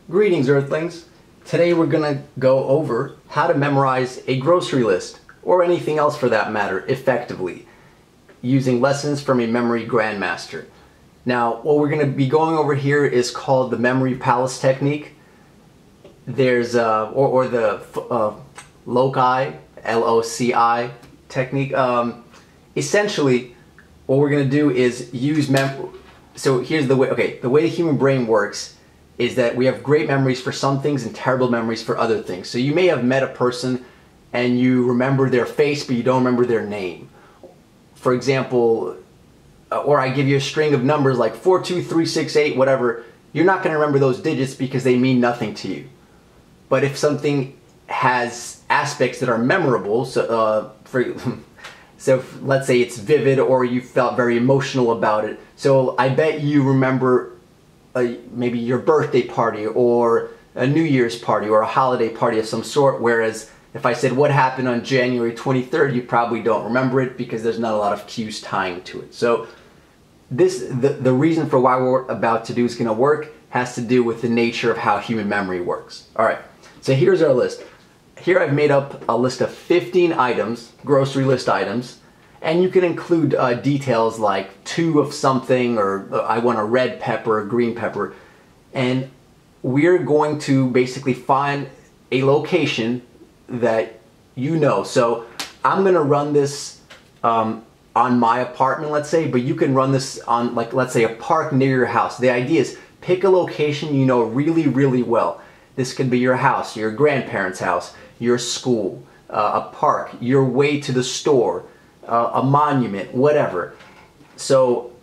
Greetings, Earthlings. Today we're going to go over how to memorize a grocery list, or anything else for that matter, effectively, using lessons from a memory grandmaster. Now, what we're going to be going over here is called the memory palace technique. There's or the loci, L-O-C-I technique. Essentially, what we're going to do is use So here's the way. Okay, the way the human brain works is that we have great memories for some things and terrible memories for other things. So you may have met a person and you remember their face, but you don't remember their name. For example, or I give you a string of numbers like 4, 2, 3, 6, 8, whatever. You're not going to remember those digits because they mean nothing to you. But if something has aspects that are memorable, so let's say it's vivid or you felt very emotional about it. So I bet you remember maybe your birthday party or a New Year's party or a holiday party of some sort, whereas if I said what happened on January 23rd, you probably don't remember it because there's not a lot of cues tying to it. So the reason for why we're about to do is going to work has to do with the nature of how human memory works. Alright, so here's our list. Here I've made up a list of 15 items, grocery list items, and you can include details like 2 of something, or I want a red pepper, a green pepper, and we're going to basically find a location that you know. So I'm going to run this on my apartment, let's say, but you can run this on, like, let's say a park near your house. The idea is pick a location you know really, really well. This could be your house, your grandparents' house, your school, a park, your way to the store, a monument, whatever. So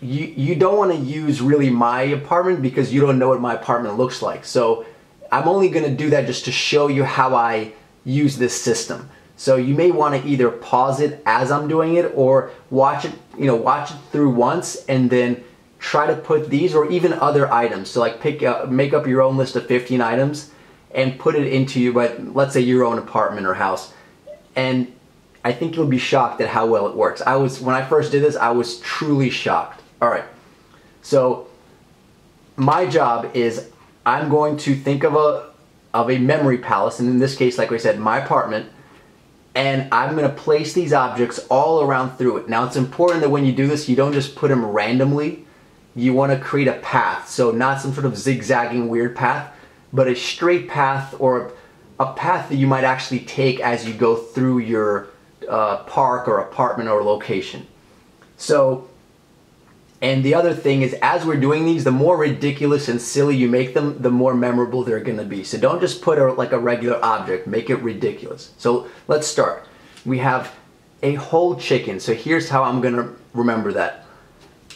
you don't want to use really my apartment because you don't know what my apartment looks like. So I'm only going to do that just to show you how I use this system. So you may want to either pause it as I'm doing it or watch it, watch it through once and then try to put these or even other items. So like make up your own list of 15 items and put it into let's say your own apartment or house. And I think you'll be shocked at how well it works. When I first did this, I was truly shocked. All right. So my job is I'm going to think of a memory palace, and in this case, like I said, my apartment, and I'm going to place these objects all around through it. Now, it's important that when you do this, you don't just put them randomly. You want to create a path. So not some sort of zigzagging weird path, but a straight path, or a path that you might actually take as you go through your park or apartment or location. So, and the other thing is, as we're doing these, the more ridiculous and silly you make them, the more memorable they're going to be. So don't just put like a regular object, make it ridiculous. So let's start. We have a whole chicken. So here's how I'm going to remember that.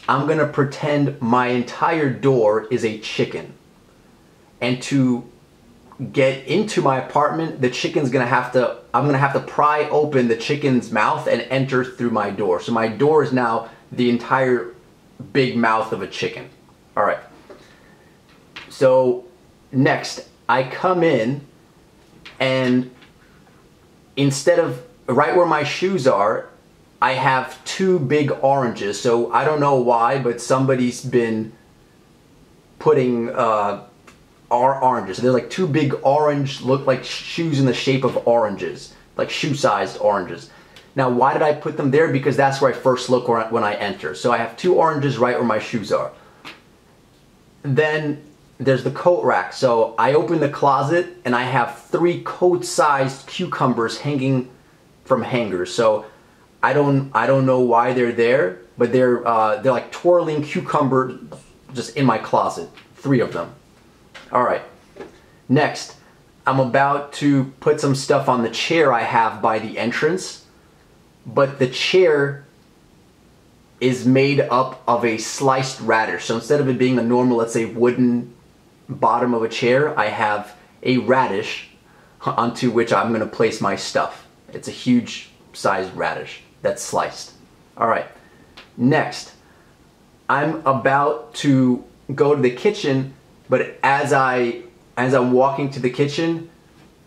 I'm going to pretend my entire door is a chicken. And to get into my apartment, the chicken's gonna have to, I'm gonna have to pry open the chicken's mouth and enter through my door. So my door is now the entire big mouth of a chicken. All right. So next, I come in and instead of right where my shoes are, I have 2 big oranges. So I don't know why, but somebody's been putting oranges. So there's like 2 big orange, look like shoes in the shape of oranges, like shoe-sized oranges. Now, why did I put them there? Because that's where I first look when I enter. So I have 2 oranges right where my shoes are. Then there's the coat rack. So I open the closet and I have 3 coat-sized cucumbers hanging from hangers. So I don't know why they're there, but they're like twirling cucumbers just in my closet. 3 of them. All right. Next, I'm about to put some stuff on the chair I have by the entrance, but the chair is made up of a sliced radish. So instead of it being a normal, let's say, wooden bottom of a chair, I have a radish onto which I'm going to place my stuff. It's a huge sized radish that's sliced. All right. Next, I'm about to go to the kitchen, but as I'm walking to the kitchen,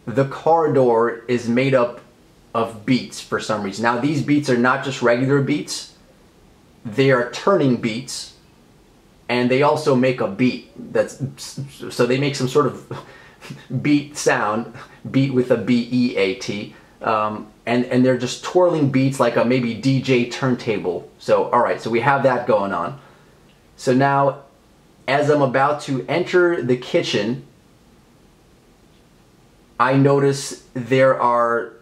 the corridor is made up of beets for some reason. Now, these beets are not just regular beets. They are turning beets, and they also make a beat. So they make some sort of beat sound, beat with a B-E-A-T, and they're just twirling beats like a maybe DJ turntable. So all right, so we have that going on. So now, as I'm about to enter the kitchen, I notice there are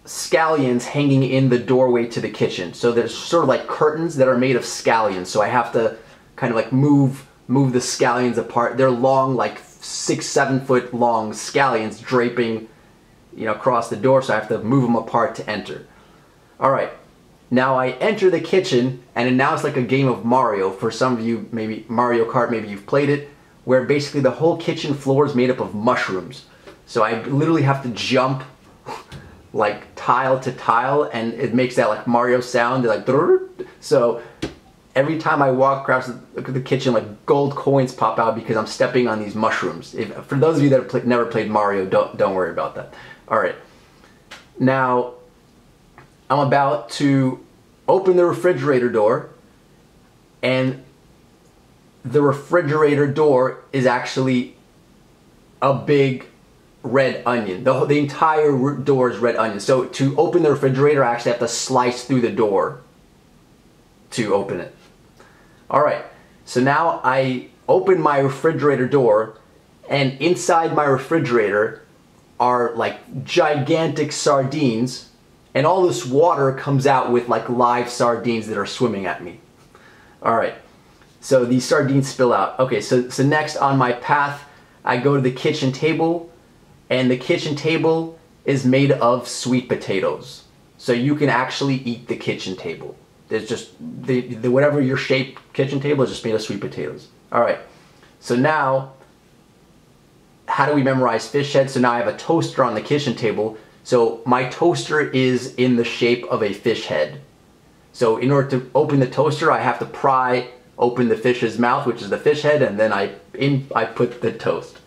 scallions hanging in the doorway to the kitchen. So there's sort of like curtains that are made of scallions. So I have to kind of like move the scallions apart. They're long, like 6-7 foot long scallions draping, you know, across the door. So I have to move them apart to enter. All right. Now I enter the kitchen, and now it's like a game of Mario. For some of you, maybe Mario Kart, maybe you've played it, where basically the whole kitchen floor is made up of mushrooms. So I literally have to jump like tile to tile, and it makes that like Mario sound, like drrr. So every time I walk across the kitchen, like gold coins pop out because I'm stepping on these mushrooms. For those of you that have never played Mario, don't worry about that. All right, now I'm about to open the refrigerator door, and the refrigerator door is actually a big red onion. The entire door is red onion. So to open the refrigerator, I actually have to slice through the door to open it. All right, so now I open my refrigerator door, and inside my refrigerator are like gigantic sardines, and all this water comes out with like live sardines that are swimming at me. All right, so these sardines spill out. Okay, so next on my path, I go to the kitchen table, and the kitchen table is made of sweet potatoes. So you can actually eat the kitchen table. There's just, whatever your shaped kitchen table is just made of sweet potatoes. All right, so now, how do we memorize fish head? So now I have a toaster on the kitchen table. So my toaster is in the shape of a fish head. So in order to open the toaster, I have to pry open the fish's mouth, which is the fish head, and then I put the toast.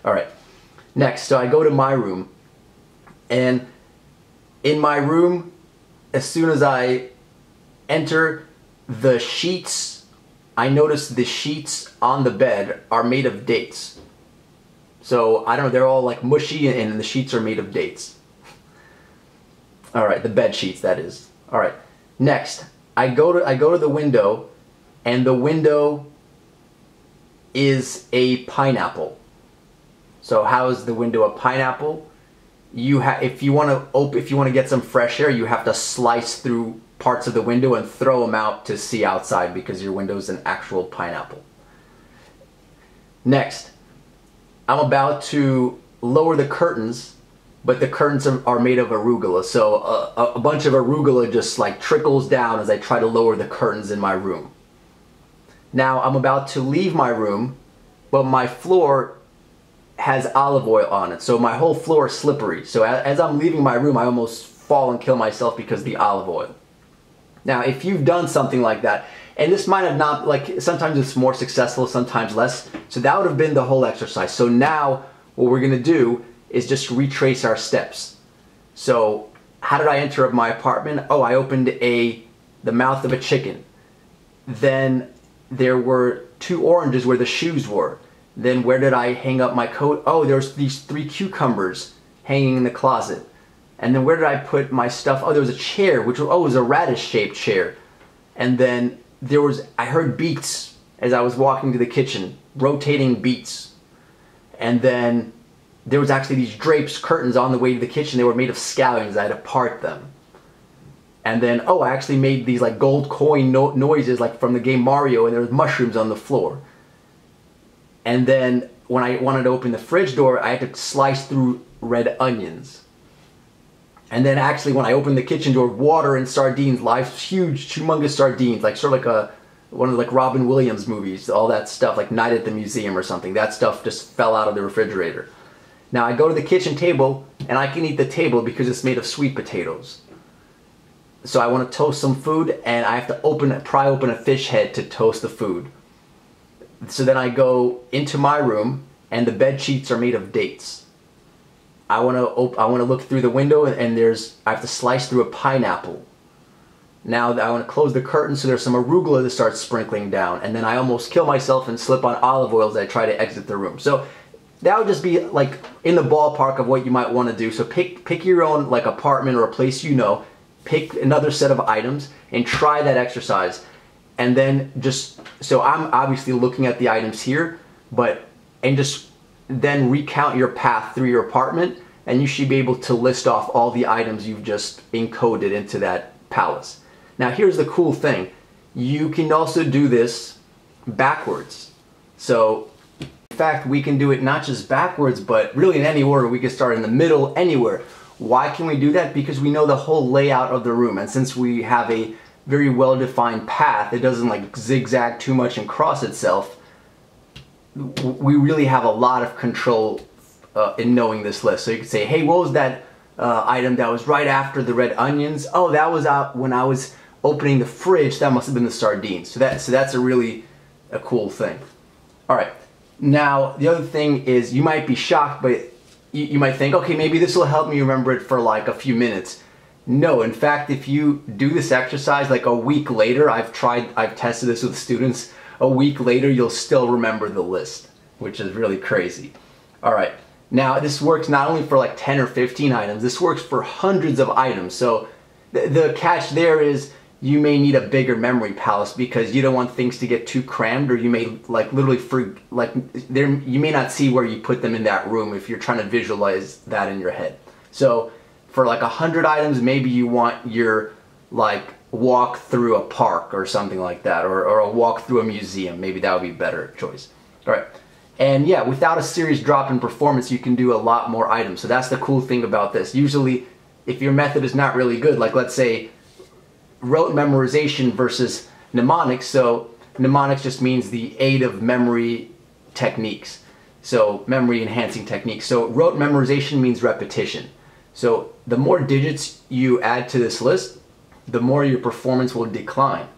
All right. Next, so I go to my room, and in my room, as soon as I enter the sheets, I notice the sheets on the bed are made of dates. So I don't know, they're all like mushy, and the sheets are made of dates. All right, the bed sheets, that is. All right. Next, I go to the window, and the window is a pineapple. So how is the window a pineapple? If you want to get some fresh air, you have to slice through parts of the window and throw them out to see outside, because your window is an actual pineapple. Next, I'm about to lower the curtains, but the curtains are made of arugula. So a bunch of arugula just like trickles down as I try to lower the curtains in my room. Now I'm about to leave my room, but my floor has olive oil on it, so my whole floor is slippery. So as I'm leaving my room, I almost fall and kill myself because of the olive oil. Now, if you've done something like that, and this might have not, like, sometimes it's more successful, sometimes less, so that would have been the whole exercise. So now, what we're gonna do is just retrace our steps. So, how did I enter my apartment? Oh, I opened the mouth of a chicken. Then there were 2 oranges where the shoes were. Then where did I hang up my coat? Oh, there's these 3 cucumbers hanging in the closet. And then where did I put my stuff? Oh, there was a chair, which was a radish-shaped chair. And then I heard beats as I was walking to the kitchen, rotating beats. And then there was actually these drapes, curtains on the way to the kitchen. They were made of scallions. I had to part them. And then, oh, I actually made these like gold coin noises like from the game Mario, and there was mushrooms on the floor. And then when I wanted to open the fridge door, I had to slice through red onions. And then actually when I opened the kitchen door, water and sardines, live, huge, humongous sardines, like sort of like one of like Robin Williams movies, all that stuff, like Night at the Museum or something. That stuff just fell out of the refrigerator. Now I go to the kitchen table, and I can eat the table because it's made of sweet potatoes. So I want to toast some food, and I have to pry open a fish head to toast the food. So then I go into my room, and the bed sheets are made of dates. I want to look through the window, and I have to slice through a pineapple. Now I want to close the curtain so there's some arugula that starts sprinkling down, and then I almost kill myself and slip on olive oil as I try to exit the room. So that would just be like in the ballpark of what you might want to do. So pick your own like apartment or a place you know, pick another set of items and try that exercise. And then just, so I'm obviously looking at the items here, and just then recount your path through your apartment, and you should be able to list off all the items you've just encoded into that palace. Now here's the cool thing. You can also do this backwards. So in fact, we can do it not just backwards, but really in any order. We can start in the middle, anywhere. Why can we do that? Because we know the whole layout of the room, and since we have a very well-defined path, it doesn't like zigzag too much and cross itself, we really have a lot of control in knowing this list. So you could say, hey, what was that item that was right after the red onions? Oh, that was out when I was opening the fridge. That must have been the sardines. So that's a cool thing. All right. Now the other thing is, you might be shocked, but you might think, okay, maybe this will help me remember it for like a few minutes. No, in fact, if you do this exercise like a week later, I've tested this with students, a week later you'll still remember the list, which is really crazy. All right, now this works not only for like 10 or 15 items, this works for hundreds of items. So the catch there is you may need a bigger memory palace because you don't want things to get too crammed, or you may like literally you may not see where you put them in that room if you're trying to visualize that in your head. So for like 100 items, maybe you want your like walk through a park or something like that, or a walk through a museum. Maybe that would be a better choice. All right. And yeah, without a serious drop in performance, you can do a lot more items. So that's the cool thing about this. Usually, if your method is not really good, like let's say rote memorization versus mnemonics. So mnemonics just means the aid of memory techniques. So memory enhancing techniques. So rote memorization means repetition. So the more digits you add to this list, the more your performance will decline.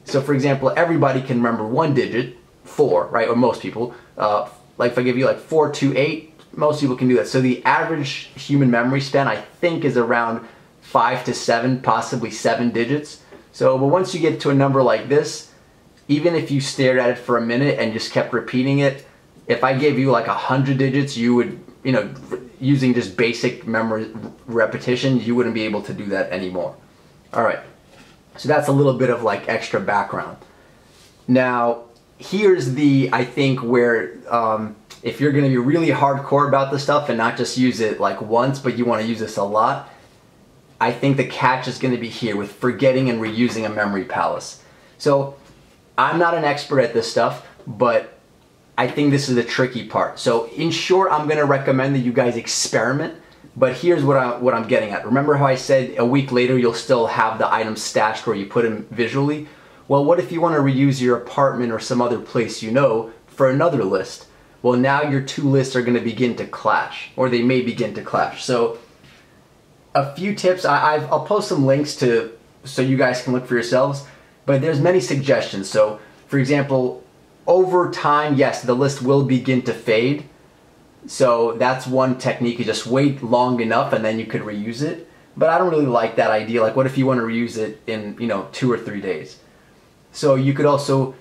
So for example, everybody can remember one digit, 4, right? Or most people. Like if I give you like 428, most people can do that. So the average human memory span, I think, is around 5 to 7, possibly 7 digits. So, but once you get to a number like this, even if you stared at it for a minute and just kept repeating it, if I gave you like 100 digits, you would, using just basic memory repetition, you wouldn't be able to do that anymore. All right, so that's a little bit of like extra background. Now, here's I think where if you're gonna be really hardcore about this stuff and not just use it like once, but you wanna use this a lot, I think the catch is gonna be here with forgetting and reusing a memory palace. So I'm not an expert at this stuff, but I think this is the tricky part. So in short, I'm gonna recommend that you guys experiment, but here's what I'm getting at. Remember how I said a week later you'll still have the items stashed where you put them visually? Well, what if you want to reuse your apartment or some other place for another list? Well, now your two lists are going to begin to clash, or they may begin to clash. So a few tips, I'll post some links so you guys can look for yourselves, but there's many suggestions. So for example, over time, yes, the list will begin to fade. So that's one technique. You just wait long enough and then you could reuse it. But I don't really like that idea. Like what if you want to reuse it in 2 or 3 days? So you could also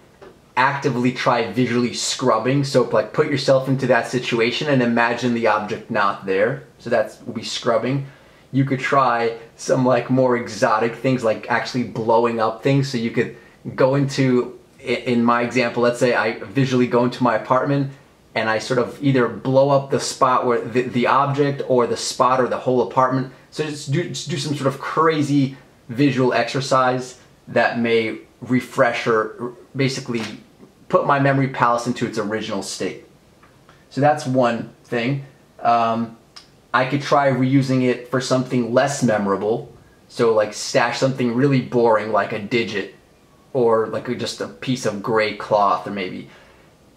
actively try visually scrubbing. So like put yourself into that situation and imagine the object not there. So that would be scrubbing. You could try some like more exotic things, like actually blowing up things. So you could go into, in my example, let's say I visually go into my apartment and I sort of either blow up the spot where the object or the spot or the whole apartment. So just do some sort of crazy visual exercise that may refresh or basically put my memory palace into its original state. So that's one thing. I could try reusing it for something less memorable. So like stash something really boring like a digit or like just a piece of gray cloth or maybe.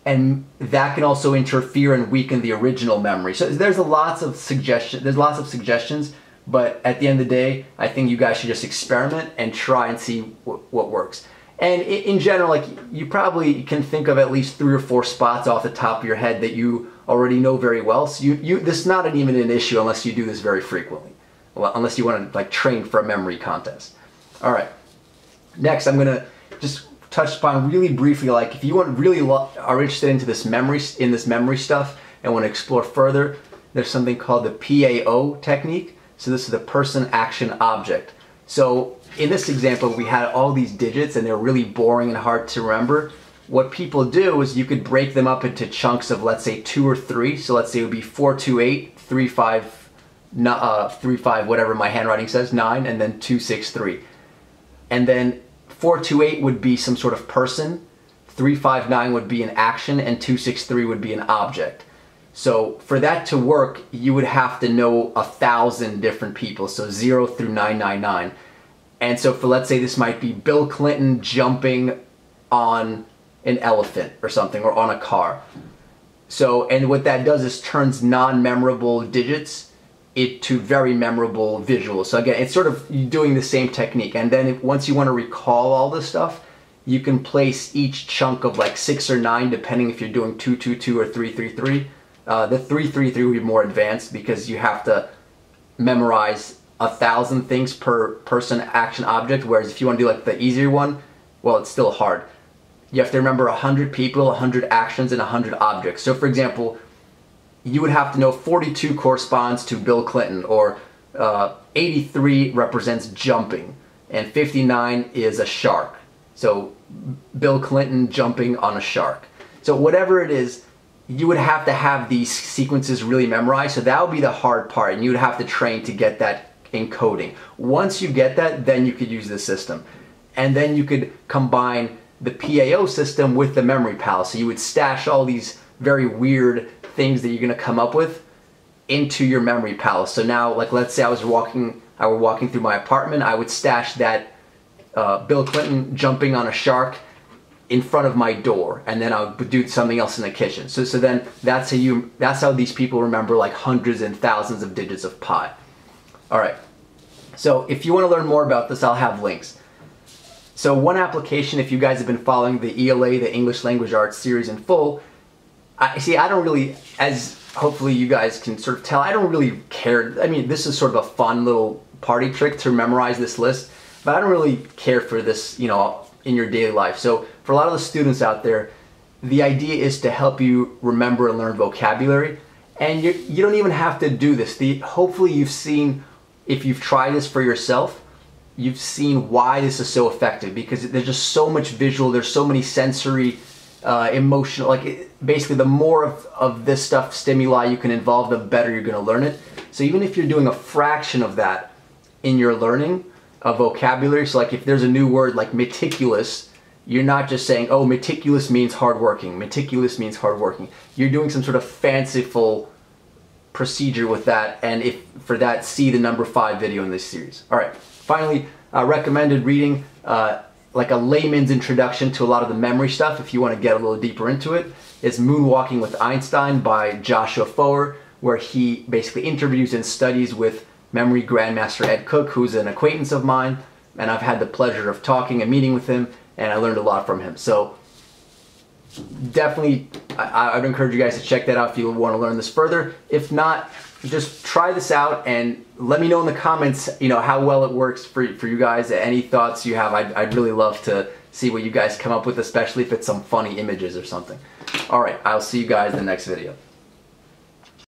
And that can also interfere and weaken the original memory. So there's lots of suggestions, but at the end of the day, I think you guys should just experiment and try and see what works. And in general, like you probably can think of at least 3 or 4 spots off the top of your head that you already know very well. So this is not even an issue unless you do this very frequently, unless you want to like train for a memory contest. All right. Next, I'm gonna just touch upon really briefly, like if you are interested into this memory stuff and want to explore further, there's something called the PAO technique. So this is the person, action, object. So in this example, we had all these digits and they're really boring and hard to remember. What people do is you could break them up into chunks of, let's say, 2 or 3. So let's say it would be 428, 35, 35, whatever my handwriting says, 9, and then 263. And then 428 would be some sort of person, 359 would be an action, and 263 would be an object. So for that to work, you would have to know 1,000 different people, so 0 through 999. And so for, let's say this might be Bill Clinton jumping on an elephant or something, or on a car. So, and what that does is turns non-memorable digits into very memorable visuals. So again, it's sort of doing the same technique. And then once you want to recall all this stuff, you can place each chunk of like 6 or 9, depending if you're doing 222 or 333. The 333 would be more advanced because you have to memorize 1,000 things per person, action, object. Whereas if you want to do like the easier one, well, it's still hard. You have to remember 100 people, 100 actions, and 100 objects. So for example, you would have to know 42 corresponds to Bill Clinton, or 83 represents jumping, and 59 is a shark. So Bill Clinton jumping on a shark. So whatever it is, you would have to have these sequences really memorized. So that would be the hard part, and you would have to train to get that encoding. Once you get that, then you could use the system. And then you could combine the PAO system with the memory palace. So you would stash all these very weird things that you're gonna come up with into your memory palace. So now, like let's say I were walking through my apartment, I would stash that Bill Clinton jumping on a shark in front of my door, and then I would do something else in the kitchen. So then that's how these people remember like hundreds and thousands of digits of pi. All right. So if you want to learn more about this, I'll have links. So one application, if you guys have been following the ELA, the English Language Arts series in full, I don't really, as hopefully you guys can sort of tell, I don't really care. I mean, this is sort of a fun little party trick to memorize this list, but I don't really care for this, you know, in your daily life. So for a lot of the students out there, the idea is to help you remember and learn vocabulary. And you don't even have to do this. Hopefully you've seen, if you've tried this for yourself, you've seen why this is so effective, because there's just so much visual, there's so many sensory, emotional, like basically the more of this stuff, stimuli you can involve, the better you're gonna learn it. So even if you're doing a fraction of that in your learning of vocabulary, so like if there's a new word like meticulous, you're not just saying, oh, meticulous means hardworking, meticulous means hardworking. You're doing some sort of fanciful procedure with that, and if for that, see the number 5 video in this series. All right. Finally, recommended reading, like a layman's introduction to a lot of the memory stuff, if you want to get a little deeper into it, is Moonwalking with Einstein by Joshua Foer, where he basically interviews and studies with memory grandmaster Ed Cooke, who's an acquaintance of mine, and I've had the pleasure of talking and meeting with him, and I learned a lot from him. So definitely, I'd encourage you guys to check that out if you want to learn this further. If not, just try this out and let me know in the comments, you know, how well it works for you guys. Any thoughts you have, I'd really love to see what you guys come up with, especially if it's some funny images or something. All right, I'll see you guys in the next video.